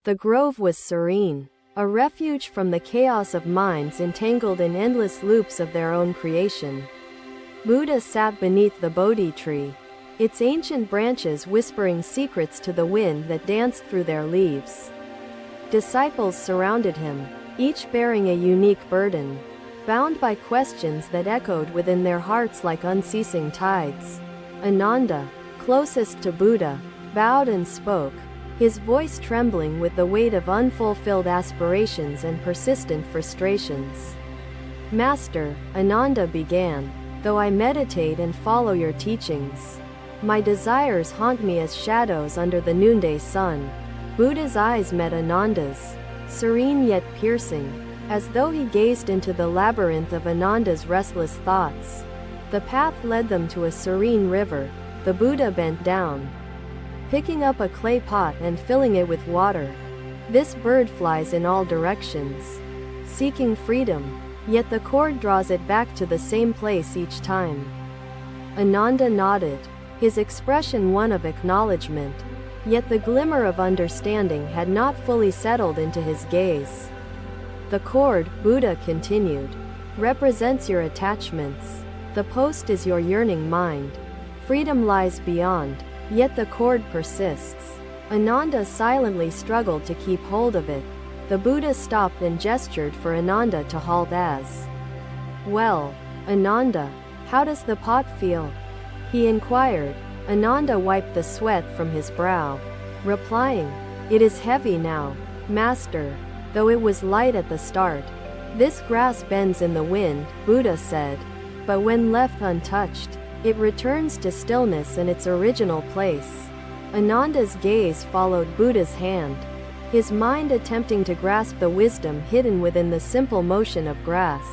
The grove was serene, a refuge from the chaos of minds entangled in endless loops of their own creation. Buddha sat beneath the Bodhi tree, its ancient branches whispering secrets to the wind that danced through their leaves. Disciples surrounded him, each bearing a unique burden, bound by questions that echoed within their hearts like unceasing tides. Ananda, closest to Buddha, bowed and spoke, his voice trembling with the weight of unfulfilled aspirations and persistent frustrations. Master, Ananda began, though I meditate and follow your teachings, my desires haunt me as shadows under the noonday sun. Buddha's eyes met Ananda's, serene yet piercing, as though he gazed into the labyrinth of Ananda's restless thoughts. The path led them to a serene river. The Buddha bent down, picking up a clay pot and filling it with water. This bird flies in all directions, seeking freedom, yet the cord draws it back to the same place each time. Ananda nodded, his expression one of acknowledgement, yet the glimmer of understanding had not fully settled into his gaze. The cord, Buddha continued, represents your attachments. The post is your yearning mind. Freedom lies beyond, yet the cord persists. Ananda silently struggled to keep hold of it. The Buddha stopped and gestured for Ananda to halt as. Well, Ananda, how does the pot feel? He inquired. Ananda wiped the sweat from his brow, replying, it is heavy now, Master, though it was light at the start. This grass bends in the wind, Buddha said, but when left untouched, it returns to stillness and its original place. Ananda's gaze followed Buddha's hand, his mind attempting to grasp the wisdom hidden within the simple motion of grass.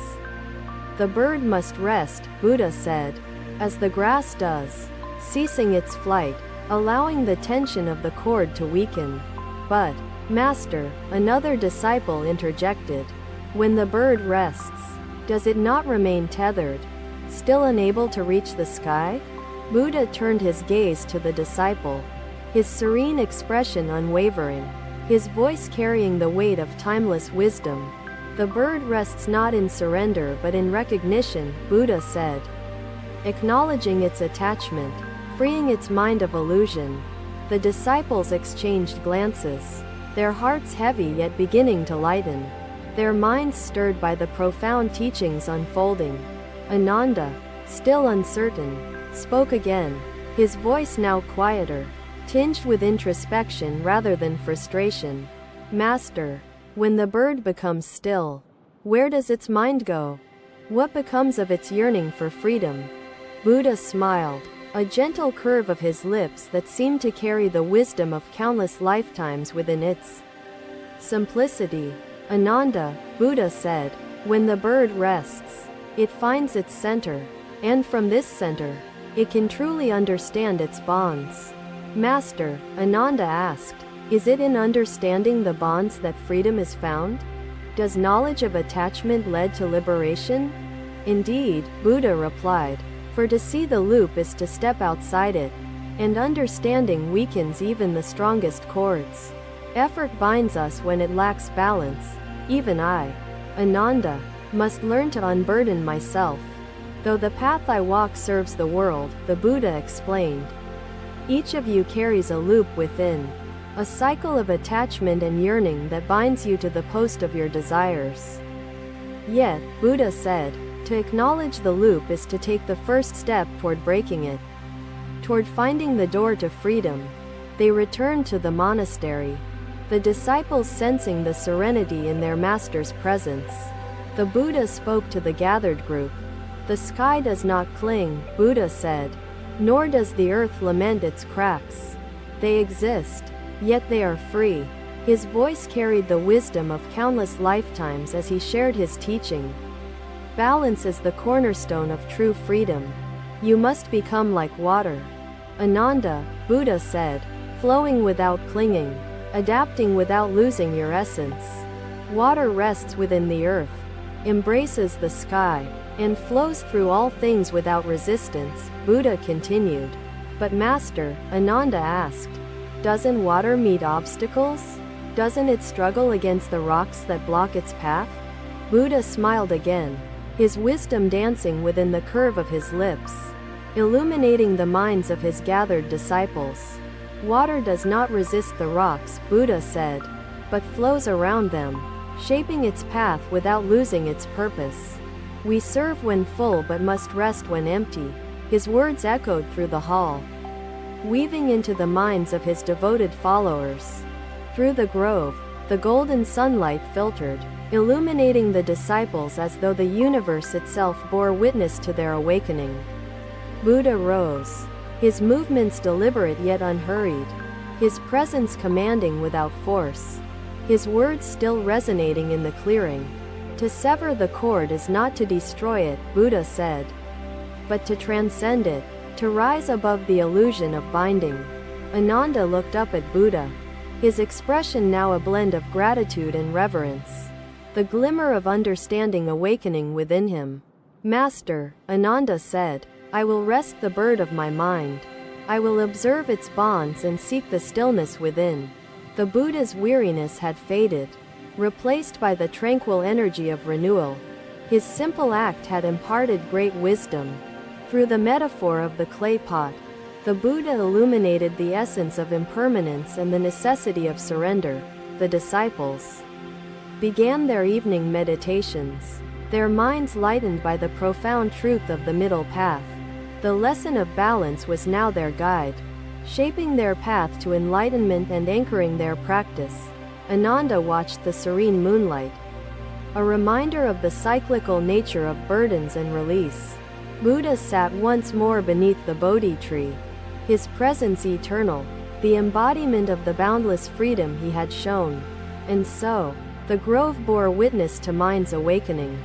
The bird must rest, Buddha said, as the grass does, ceasing its flight, allowing the tension of the cord to weaken. But, Master, another disciple interjected, when the bird rests, does it not remain tethered, still unable to reach the sky? Buddha turned his gaze to the disciple, his serene expression unwavering, his voice carrying the weight of timeless wisdom. The bird rests not in surrender but in recognition, Buddha said, acknowledging its attachment, freeing its mind of illusion. The disciples exchanged glances, their hearts heavy yet beginning to lighten, their minds stirred by the profound teachings unfolding. Ananda, still uncertain, spoke again, his voice now quieter, tinged with introspection rather than frustration. Master, when the bird becomes still, where does its mind go? What becomes of its yearning for freedom? Buddha smiled, a gentle curve of his lips that seemed to carry the wisdom of countless lifetimes within its simplicity. Ananda, Buddha said, when the bird rests, it finds its center, and from this center, it can truly understand its bonds. Master, Ananda asked, is it in understanding the bonds that freedom is found? Does knowledge of attachment lead to liberation? Indeed, Buddha replied, for to see the loop is to step outside it, and understanding weakens even the strongest cords. Effort binds us when it lacks balance. Even I, Ananda, must learn to unburden myself. Though the path I walk serves the world, the Buddha explained. Each of you carries a loop within, a cycle of attachment and yearning that binds you to the post of your desires. Yet, Buddha said, to acknowledge the loop is to take the first step toward breaking it, toward finding the door to freedom. They returned to the monastery, the disciples sensing the serenity in their master's presence. The Buddha spoke to the gathered group. The sky does not cling, Buddha said, nor does the earth lament its cracks. They exist, yet they are free. His voice carried the wisdom of countless lifetimes as he shared his teaching. Balance is the cornerstone of true freedom. You must become like water. Ananda, Buddha said, flowing without clinging, adapting without losing your essence. Water rests within the earth, embraces the sky, and flows through all things without resistance, Buddha continued. But Master, Ananda asked, doesn't water meet obstacles? Doesn't it struggle against the rocks that block its path? Buddha smiled again, his wisdom dancing within the curve of his lips, illuminating the minds of his gathered disciples. Water does not resist the rocks, Buddha said, but flows around them, shaping its path without losing its purpose. We serve when full but must rest when empty. His words echoed through the hall, weaving into the minds of his devoted followers. Through the grove, the golden sunlight filtered, illuminating the disciples as though the universe itself bore witness to their awakening. Buddha rose, his movements deliberate yet unhurried, his presence commanding without force, his words still resonating in the clearing. To sever the cord is not to destroy it, Buddha said, but to transcend it, to rise above the illusion of binding. Ananda looked up at Buddha, his expression now a blend of gratitude and reverence, the glimmer of understanding awakening within him. Master, Ananda said, I will rest the bird of my mind. I will observe its bonds and seek the stillness within. The Buddha's weariness had faded, replaced by the tranquil energy of renewal. His simple act had imparted great wisdom. Through the metaphor of the clay pot, the Buddha illuminated the essence of impermanence and the necessity of surrender. The disciples began their evening meditations, their minds lightened by the profound truth of the middle path. The lesson of balance was now their guide, shaping their path to enlightenment and anchoring their practice. Ananda watched the serene moonlight, a reminder of the cyclical nature of burdens and release. Buddha sat once more beneath the Bodhi tree, his presence eternal, the embodiment of the boundless freedom he had shown. And so, the grove bore witness to minds awakening,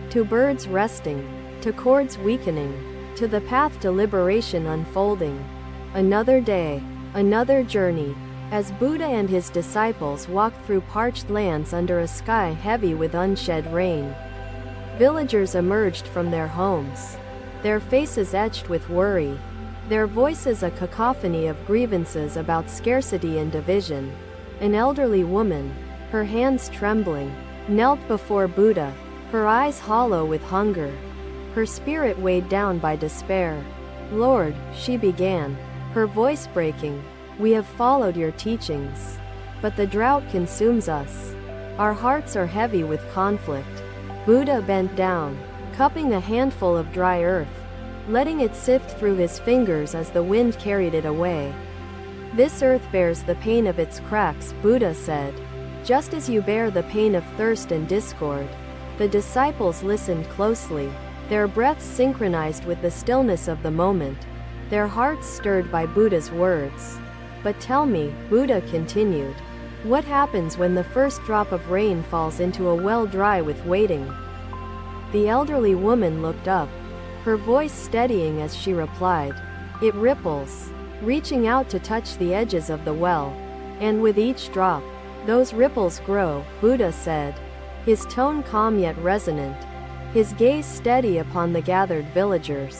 to birds resting, to cords weakening, to the path to liberation unfolding. Another day, another journey, as Buddha and his disciples walked through parched lands under a sky heavy with unshed rain. Villagers emerged from their homes, their faces etched with worry, their voices a cacophony of grievances about scarcity and division. An elderly woman, her hands trembling, knelt before Buddha, her eyes hollow with hunger, her spirit weighed down by despair. Lord, she began, her voice breaking, we have followed your teachings, but the drought consumes us. Our hearts are heavy with conflict. Buddha bent down, cupping a handful of dry earth, letting it sift through his fingers as the wind carried it away. This earth bears the pain of its cracks, Buddha said, just as you bear the pain of thirst and discord. The disciples listened closely, their breaths synchronized with the stillness of the moment, their hearts stirred by Buddha's words. But tell me, Buddha continued, what happens when the first drop of rain falls into a well dry with waiting? The elderly woman looked up, her voice steadying as she replied, it ripples, reaching out to touch the edges of the well. And with each drop, those ripples grow, Buddha said, his tone calm yet resonant, his gaze steady upon the gathered villagers.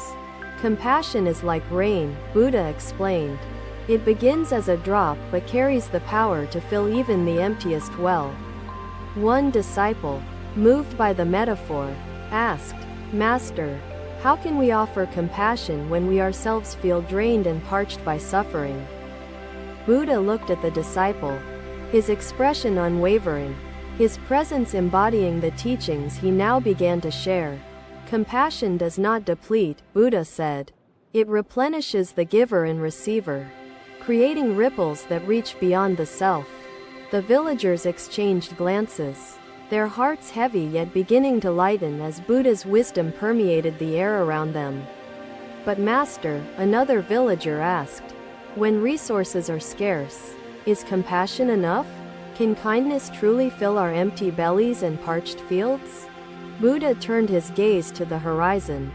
Compassion is like rain, Buddha explained. It begins as a drop but carries the power to fill even the emptiest well. One disciple, moved by the metaphor, asked, Master, how can we offer compassion when we ourselves feel drained and parched by suffering? Buddha looked at the disciple, his expression unwavering, his presence embodying the teachings he now began to share. Compassion does not deplete, Buddha said. It replenishes the giver and receiver, creating ripples that reach beyond the self. The villagers exchanged glances, their hearts heavy yet beginning to lighten as Buddha's wisdom permeated the air around them. But Master, another villager asked, when resources are scarce, is compassion enough? Can kindness truly fill our empty bellies and parched fields? Buddha turned his gaze to the horizon,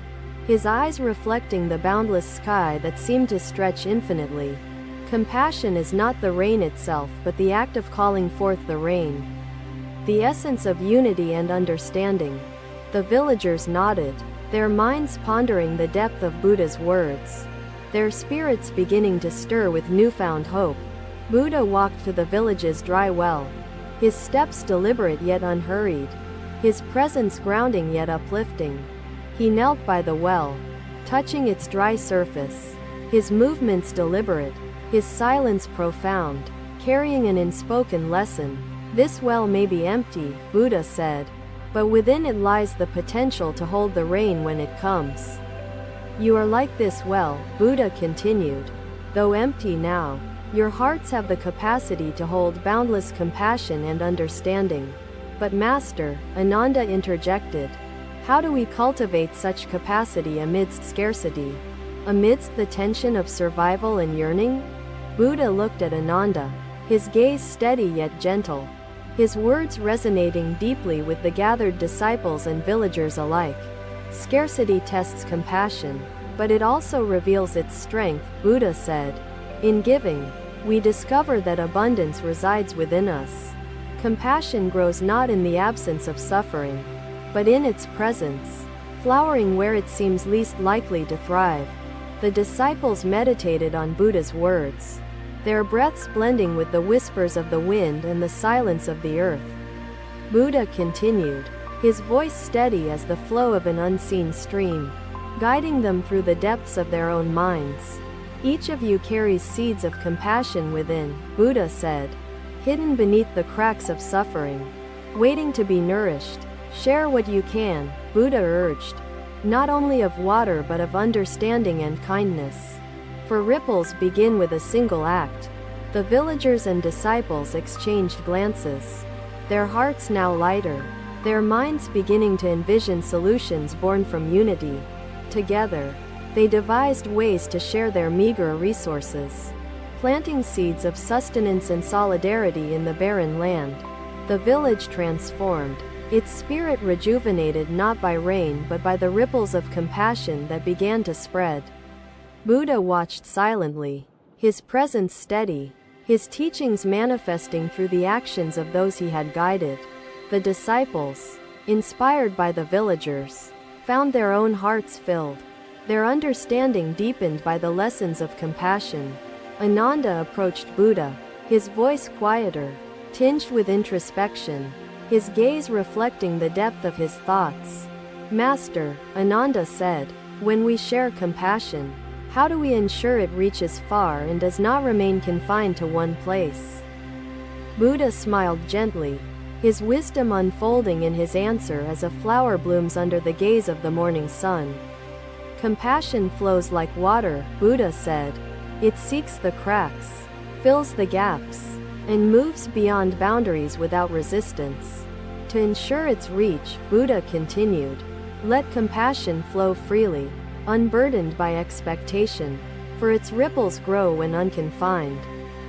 his eyes reflecting the boundless sky that seemed to stretch infinitely. Compassion is not the rain itself but the act of calling forth the rain, the essence of unity and understanding. The villagers nodded, their minds pondering the depth of Buddha's words, their spirits beginning to stir with newfound hope. Buddha walked to the village's dry well, his steps deliberate yet unhurried, his presence grounding yet uplifting. He knelt by the well, touching its dry surface, his movements deliberate, his silence profound, carrying an unspoken lesson. This well may be empty, Buddha said, but within it lies the potential to hold the rain when it comes. You are like this well, Buddha continued. Though empty now, your hearts have the capacity to hold boundless compassion and understanding. But Master, Ananda interjected, how do we cultivate such capacity amidst scarcity? Amidst the tension of survival and yearning? Buddha looked at Ananda, his gaze steady yet gentle, his words resonating deeply with the gathered disciples and villagers alike. Scarcity tests compassion, but it also reveals its strength, Buddha said. In giving, we discover that abundance resides within us. Compassion grows not in the absence of suffering, but in its presence, flowering where it seems least likely to thrive. The disciples meditated on Buddha's words, their breaths blending with the whispers of the wind and the silence of the earth. Buddha continued, his voice steady as the flow of an unseen stream, guiding them through the depths of their own minds. Each of you carries seeds of compassion within, Buddha said, hidden beneath the cracks of suffering, waiting to be nourished. Share what you can, Buddha urged, not only of water but of understanding and kindness. For ripples begin with a single act. The villagers and disciples exchanged glances, their hearts now lighter, their minds beginning to envision solutions born from unity. Together, they devised ways to share their meager resources, planting seeds of sustenance and solidarity in the barren land. The village transformed, its spirit rejuvenated not by rain but by the ripples of compassion that began to spread. Buddha watched silently, his presence steady, his teachings manifesting through the actions of those he had guided. The disciples, inspired by the villagers, found their own hearts filled, their understanding deepened by the lessons of compassion. Ananda approached Buddha, his voice quieter, tinged with introspection, his gaze reflecting the depth of his thoughts. Master, Ananda said, when we share compassion, how do we ensure it reaches far and does not remain confined to one place? Buddha smiled gently, his wisdom unfolding in his answer as a flower blooms under the gaze of the morning sun. Compassion flows like water, Buddha said. It seeks the cracks, fills the gaps, and moves beyond boundaries without resistance. To ensure its reach, Buddha continued, let compassion flow freely, unburdened by expectation, for its ripples grow when unconfined.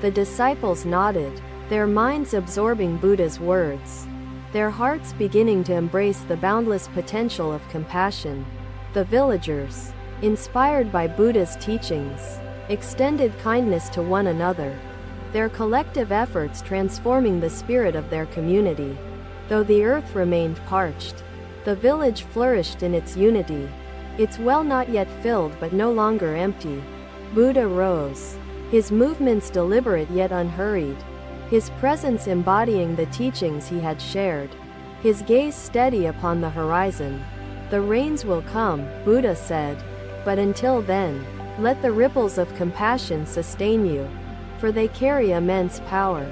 The disciples nodded, their minds absorbing Buddha's words, their hearts beginning to embrace the boundless potential of compassion. The villagers, inspired by Buddha's teachings, extended kindness to one another, their collective efforts transforming the spirit of their community. Though the earth remained parched, the village flourished in its unity, its well not yet filled but no longer empty. Buddha rose, his movements deliberate yet unhurried, his presence embodying the teachings he had shared, his gaze steady upon the horizon. The rains will come, Buddha said, but until then, let the ripples of compassion sustain you, for they carry immense power.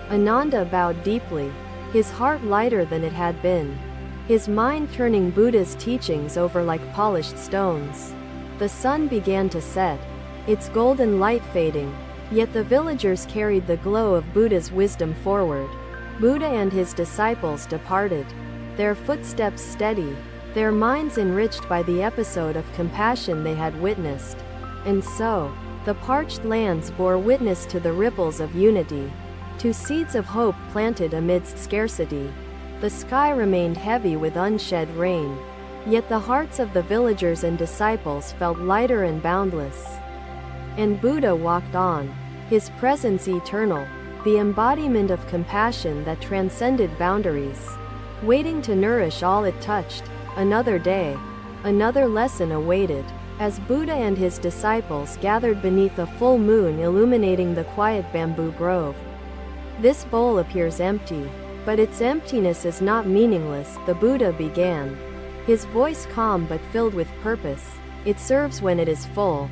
Ananda bowed deeply, his heart lighter than it had been, his mind turning Buddha's teachings over like polished stones. The sun began to set, its golden light fading, yet the villagers carried the glow of Buddha's wisdom forward. Buddha and his disciples departed, their footsteps steady, their minds enriched by the episode of compassion they had witnessed. And so, the parched lands bore witness to the ripples of unity, to seeds of hope planted amidst scarcity. The sky remained heavy with unshed rain, yet the hearts of the villagers and disciples felt lighter and boundless. And Buddha walked on, his presence eternal, the embodiment of compassion that transcended boundaries, waiting to nourish all it touched. Another day, another lesson awaited, as Buddha and his disciples gathered beneath a full moon illuminating the quiet bamboo grove. This bowl appears empty, But its emptiness is not meaningless, the Buddha began. His voice calm but filled with purpose. It serves when it is full,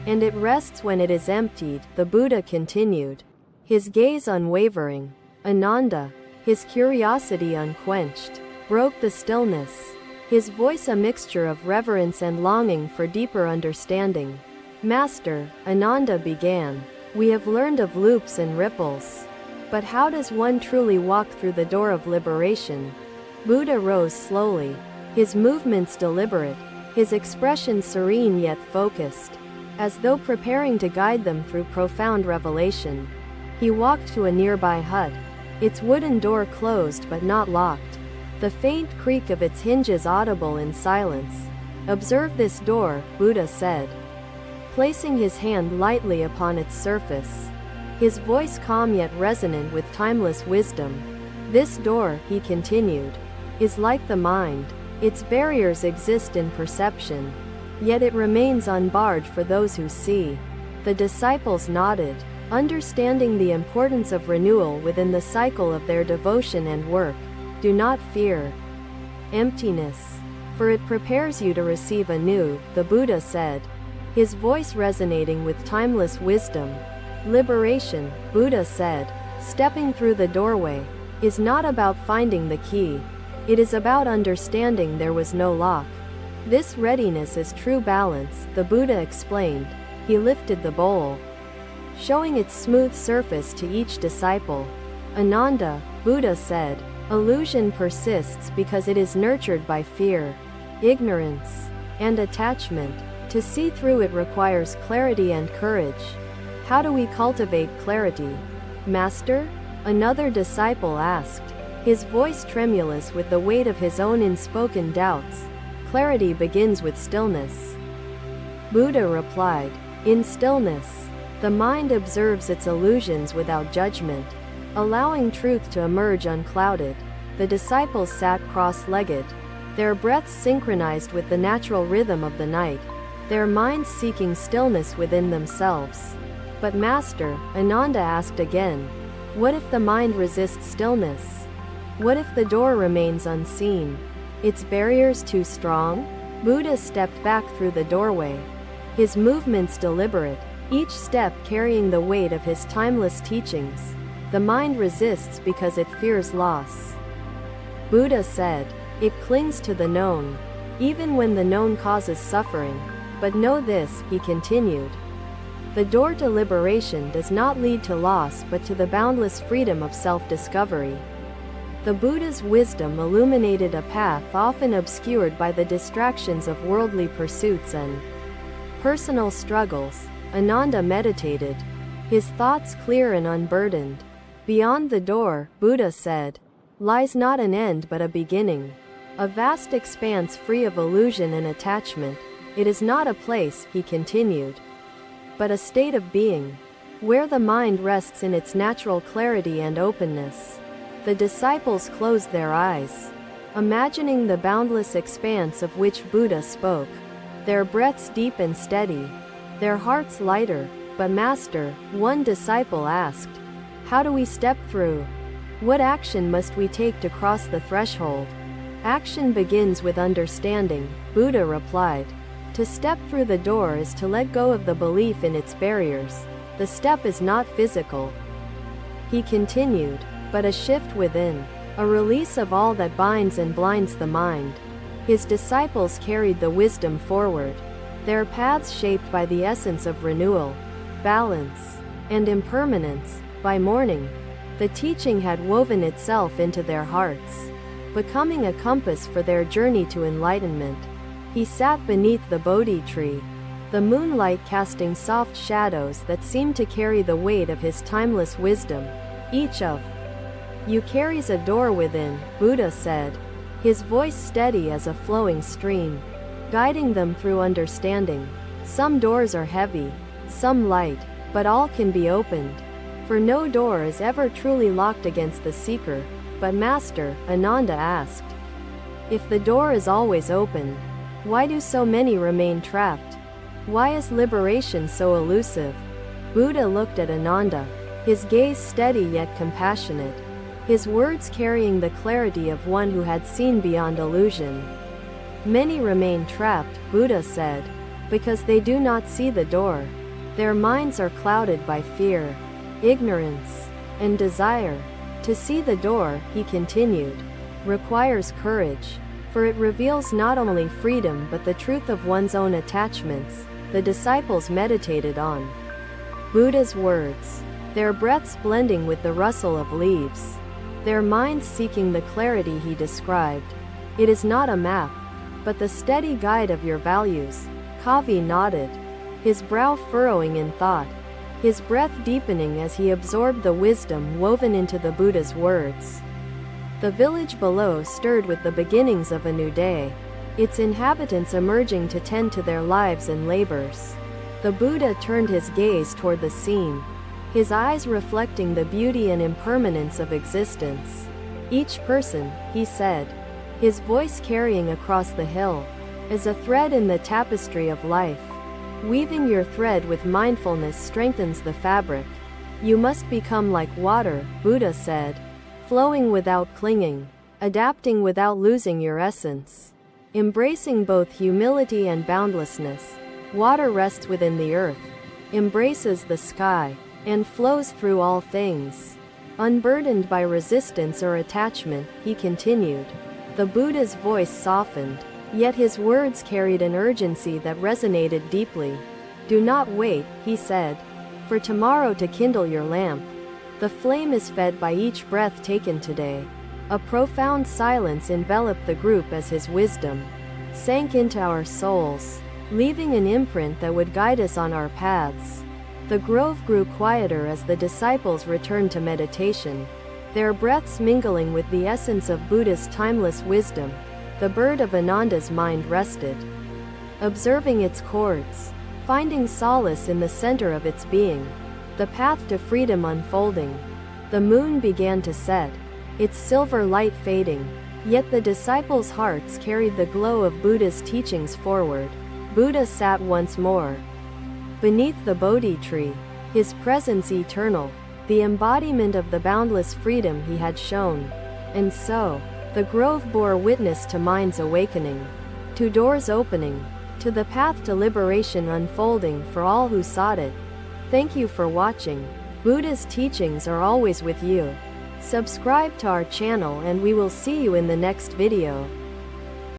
and it rests when it is emptied, the Buddha continued. His gaze unwavering. Ananda, his curiosity unquenched, broke the stillness. His voice a mixture of reverence and longing for deeper understanding. Master, Ananda began, we have learned of loops and ripples. But how does one truly walk through the door of liberation? Buddha rose slowly, his movements deliberate, his expression serene yet focused, as though preparing to guide them through profound revelation. He walked to a nearby hut, its wooden door closed but not locked, the faint creak of its hinges audible in silence. Observe this door, Buddha said, placing his hand lightly upon its surface. His voice calm yet resonant with timeless wisdom. This door, he continued, is like the mind. Its barriers exist in perception, yet it remains unbarred for those who see. The disciples nodded, understanding the importance of renewal within the cycle of their devotion and work. Do not fear emptiness, for it prepares you to receive anew, the Buddha said, his voice resonating with timeless wisdom. Liberation, Buddha said, stepping through the doorway, is not about finding the key. It is about understanding there was no lock. This readiness is true balance, the Buddha explained. He lifted the bowl, showing its smooth surface to each disciple. Ananda, Buddha said, illusion persists because it is nurtured by fear, ignorance, and attachment. To see through it requires clarity and courage. How do we cultivate clarity, Master? Another disciple asked, his voice tremulous with the weight of his own unspoken doubts. Clarity begins with stillness. Buddha replied, in stillness, the mind observes its illusions without judgment, allowing truth to emerge unclouded. The disciples sat cross-legged, their breaths synchronized with the natural rhythm of the night, their minds seeking stillness within themselves. But Master, Ananda asked again, what if the mind resists stillness? What if the door remains unseen? Its barriers too strong? Buddha stepped back through the doorway, his movements deliberate, each step carrying the weight of his timeless teachings. The mind resists because it fears loss. Buddha said, it clings to the known, even when the known causes suffering. But know this, he continued. The door to liberation does not lead to loss but to the boundless freedom of self-discovery. The Buddha's wisdom illuminated a path often obscured by the distractions of worldly pursuits and personal struggles. Ananda meditated, his thoughts clear and unburdened. Beyond the door, Buddha said, lies not an end but a beginning. A vast expanse free of illusion and attachment. It is not a place, he continued, but a state of being, where the mind rests in its natural clarity and openness. The disciples closed their eyes, imagining the boundless expanse of which Buddha spoke, their breaths deep and steady, their hearts lighter. But Master, one disciple asked, how do we step through? What action must we take to cross the threshold? Action begins with understanding, Buddha replied. To step through the door is to let go of the belief in its barriers. The step is not physical, he continued, but a shift within, a release of all that binds and blinds the mind. His disciples carried the wisdom forward, their paths shaped by the essence of renewal, balance, and impermanence. By morning, the teaching had woven itself into their hearts, becoming a compass for their journey to enlightenment. He sat beneath the Bodhi tree, the moonlight casting soft shadows that seemed to carry the weight of his timeless wisdom. Each of you carries a door within, Buddha said, his voice steady as a flowing stream, guiding them through understanding. Some doors are heavy, some light, but all can be opened. For no door is ever truly locked against the seeker. But Master, Ananda asked, if the door is always open, why do so many remain trapped? Why is liberation so elusive? Buddha looked at Ananda, his gaze steady yet compassionate. his words carrying the clarity of one who had seen beyond illusion. Many remain trapped, Buddha said, because they do not see the door. Their minds are clouded by fear, ignorance, and desire. To see the door, he continued, requires courage, for it reveals not only freedom but the truth of one's own attachments. The disciples meditated on Buddha's words, their breaths blending with the rustle of leaves, their minds seeking the clarity he described. It is not a map, but the steady guide of your values. Kavi nodded, his brow furrowing in thought, his breath deepening as he absorbed the wisdom woven into the Buddha's words. The village below stirred with the beginnings of a new day, its inhabitants emerging to tend to their lives and labors. The Buddha turned his gaze toward the scene, his eyes reflecting the beauty and impermanence of existence. Each person, he said, his voice carrying across the hill, is a thread in the tapestry of life. Weaving your thread with mindfulness strengthens the fabric. You must become like water, Buddha said, flowing without clinging, adapting without losing your essence. Embracing both humility and boundlessness. Water rests within the earth, embraces the sky, and flows through all things. Unburdened by resistance or attachment, he continued. The Buddha's voice softened, yet his words carried an urgency that resonated deeply. Do not wait, he said, for tomorrow to kindle your lamp. The flame is fed by each breath taken today. A profound silence enveloped the group as his wisdom sank into our souls, leaving an imprint that would guide us on our paths. The grove grew quieter as the disciples returned to meditation, their breaths mingling with the essence of Buddha's timeless wisdom. The bird of Ananda's mind rested, observing its chords, finding solace in the center of its being, the path to freedom unfolding. The moon began to set, its silver light fading, yet the disciples' hearts carried the glow of Buddha's teachings forward. Buddha sat once more beneath the Bodhi tree, his presence eternal, the embodiment of the boundless freedom he had shown. And so, the grove bore witness to minds awakening, to doors opening, to the path to liberation unfolding for all who sought it. Thank you for watching. Buddha's teachings are always with you. Subscribe to our channel and we will see you in the next video.